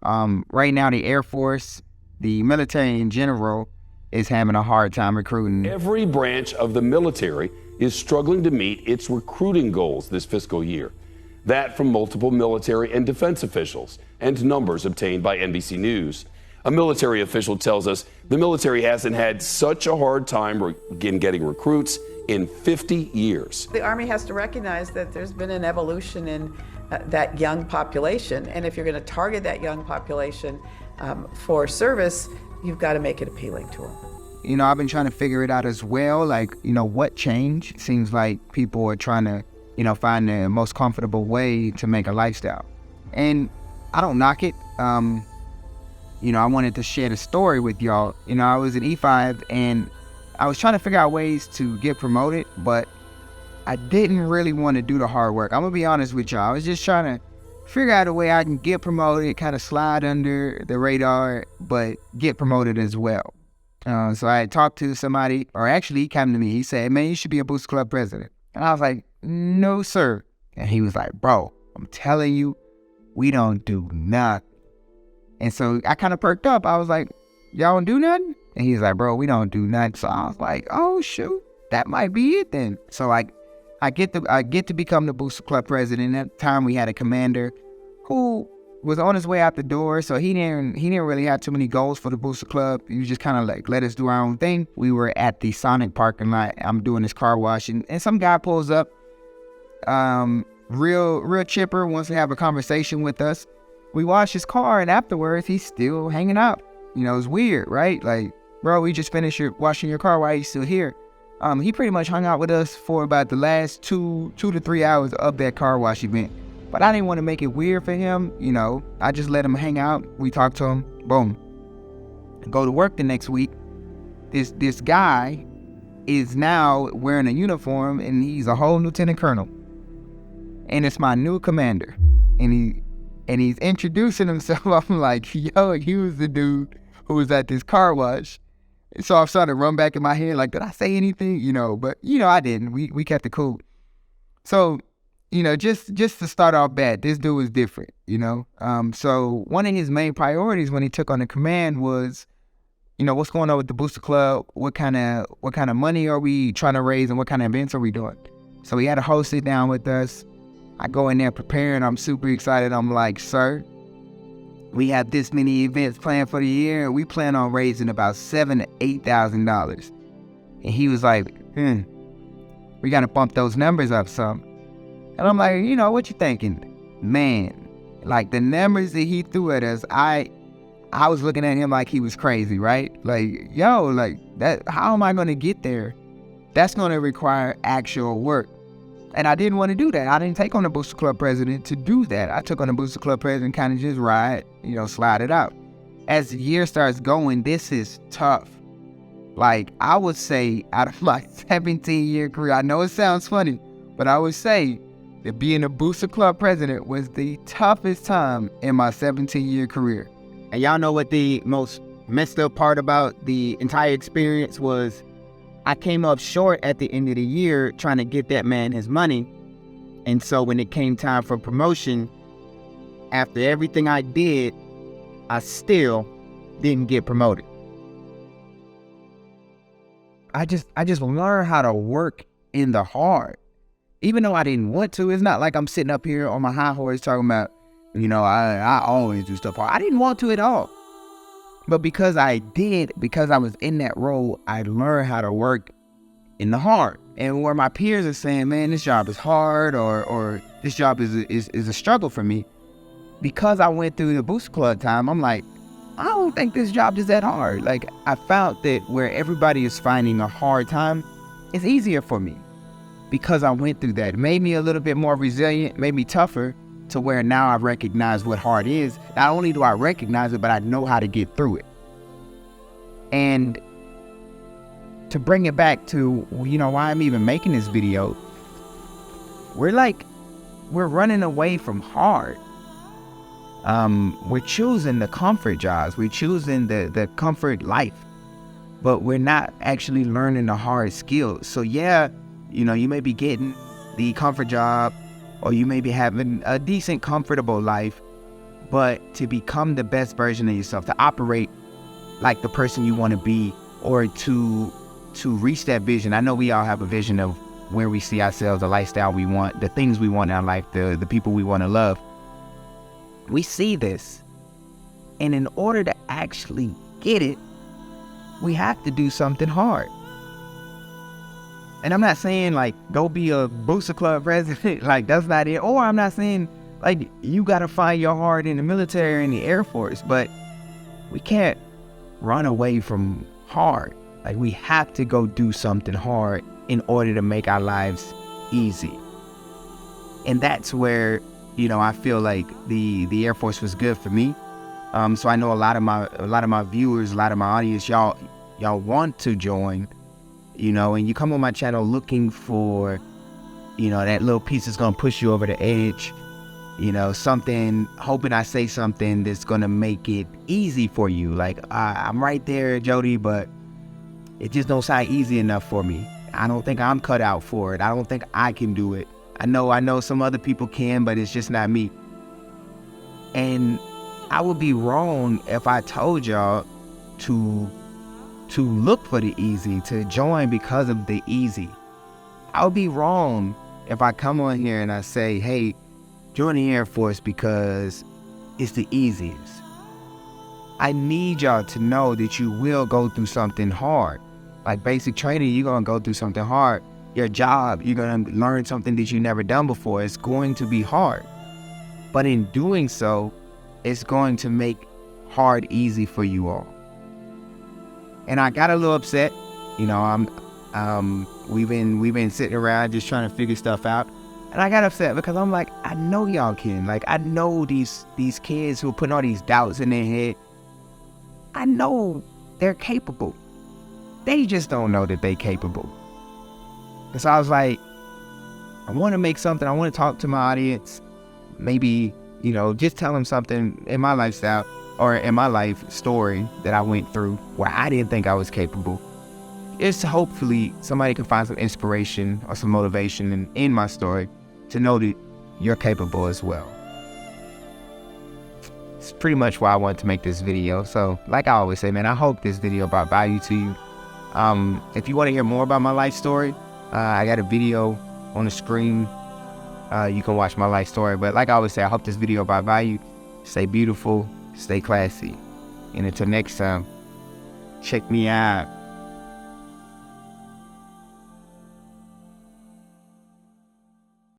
Right now, the Air Force, the military in general, is having a hard time recruiting. Every branch of the military is struggling to meet its recruiting goals this fiscal year. That from multiple military and defense officials and numbers obtained by NBC News. A military official tells us the military hasn't had such a hard time in getting recruits in 50 years. The Army has to recognize that there's been an evolution in that young population, and if you're going to target that young population for service, you've got to make it appealing to them. You know, I've been trying to figure it out as well, like, you know, what changed? It seems like people are trying to, you know, find the most comfortable way to make a lifestyle. And I don't knock it. You know, I wanted to share the story with y'all. You know, I was in E5 and I was trying to figure out ways to get promoted, but I didn't really want to do the hard work. I'm gonna be honest with y'all. I was just trying to figure out a way I can get promoted, kind of slide under the radar, but get promoted as well. So I had talked to somebody, or actually he came to me. He said, man, you should be a Booster Club president. And I was like, no, sir. And he was like, bro, I'm telling you, we don't do nothing. And so I kind of perked up. I was like, y'all don't do nothing? And he's like, bro, we don't do nothing. So I was like, oh, shoot, that might be it then. So I get to become the Booster Club president. At the time, we had a commander who was on his way out the door, so he didn't really have too many goals for the Booster Club. He was just kind of like, let us do our own thing. We were at the Sonic parking lot. I'm doing this car wash, and some guy pulls up, real chipper, wants to have a conversation with us. We wash his car, and afterwards, he's still hanging out. You know, it's weird, right? Like, bro, we just finished washing your car. Why are you still here? He pretty much hung out with us for about the last 2 to 3 hours of that car wash event. But I didn't want to make it weird for him, you know. I just let him hang out. We talked to him. Boom. Go to work the next week. This guy is now wearing a uniform, and he's a whole lieutenant colonel. And it's my new commander. And he's introducing himself. I'm like, yo, he was the dude who was at this car wash. And so I'm starting to run back in my head, like, did I say anything? You know, but, you know, I didn't. We kept it cool. So, you know, just to start off bad, this dude was different, you know. So one of his main priorities when he took on the command was, you know, what's going on with the Booster Club? What kind of money are we trying to raise, and what kind of events are we doing? So he had a whole sit down with us. I go in there preparing. I'm super excited. I'm like, sir, we have this many events planned for the year, and we plan on raising about $7,000 to $8,000. And he was like, we got to bump those numbers up some. And I'm like, you know, what you thinking? Man, like the numbers that he threw at us, I was looking at him like he was crazy, right? Like, yo, like that, how am I going to get there? That's going to require actual work. And I didn't want to do that. I didn't take on the Booster Club president to do that. I took on the Booster Club president, kind of just ride, you know, slide it out. As the year starts going, this is tough. Like, I would say out of my 17-year career, I know it sounds funny, but I would say that being a Booster Club president was the toughest time in my 17-year career. And y'all know what the most messed up part about the entire experience was? I came up short at the end of the year trying to get that man his money. And so when it came time for promotion, after everything I did, I still didn't get promoted. I just learned how to work in the hard. Even though I didn't want to, it's not like I'm sitting up here on my high horse talking about, you know, I always do stuff hard. I didn't want to at all. But because I did, because I was in that role, I learned how to work in the hard. And where my peers are saying, man, this job is hard, or this job is a struggle for me, because I went through the Booster Club time, I'm like, I don't think this job is that hard. Like, I found that where everybody is finding a hard time, it's easier for me. Because I went through that. It made me a little bit more resilient, made me tougher, to where now I recognize what hard is. Not only do I recognize it, but I know how to get through it. And to bring it back to, you know, why I'm even making this video, we're running away from hard. We're choosing the comfort jobs. We're choosing the comfort life, but we're not actually learning the hard skills. So yeah, you know, you may be getting the comfort job, or you may be having a decent, comfortable life, but to become the best version of yourself, to operate like the person you want to be, or to reach that vision. I know we all have a vision of where we see ourselves, the lifestyle we want, the things we want in our life, the people we want to love. We see this. And in order to actually get it, we have to do something hard. And I'm not saying like go be a Booster Club president, like that's not it. Or I'm not saying like you gotta find your heart in the military or in the Air Force, but we can't run away from hard. Like we have to go do something hard in order to make our lives easy. And that's where, you know, I feel like the Air Force was good for me. So I know a lot of my viewers, a lot of my audience, y'all want to join, you know, and you come on my channel looking for, you know, that little piece that's gonna push you over the edge, you know, something, hoping I say something that's gonna make it easy for you. Like, I'm right there, Jody, but it just don't sound easy enough for me. I don't think I'm cut out for it. I don't think I can do it. I know some other people can, but it's just not me. And I would be wrong if I told y'all to look for the easy, to join because of the easy. I would be wrong if I come on here and I say, hey, join the Air Force because it's the easiest. I need y'all to know that you will go through something hard. Like basic training, you're gonna go through something hard. Your job, you're gonna learn something that you've never done before. It's going to be hard. But in doing so, it's going to make hard easy for you all. And I got a little upset. You know, we've been sitting around just trying to figure stuff out. And I got upset because I'm like, I know y'all can. Like, I know these kids who are putting all these doubts in their head. I know they're capable. They just don't know that they're capable. And so I was like, I want to make something. I want to talk to my audience. Maybe, you know, just tell them something in my lifestyle or in my life story that I went through where I didn't think I was capable. It's hopefully somebody can find some inspiration or some motivation in my story to know that you're capable as well. It's pretty much why I wanted to make this video. So like I always say, man, I hope this video brought value to you. If you want to hear more about my life story, I got a video on the screen. You can watch my life story. But like I always say, I hope this video brought value. Stay beautiful, stay classy. And until next time, check me out.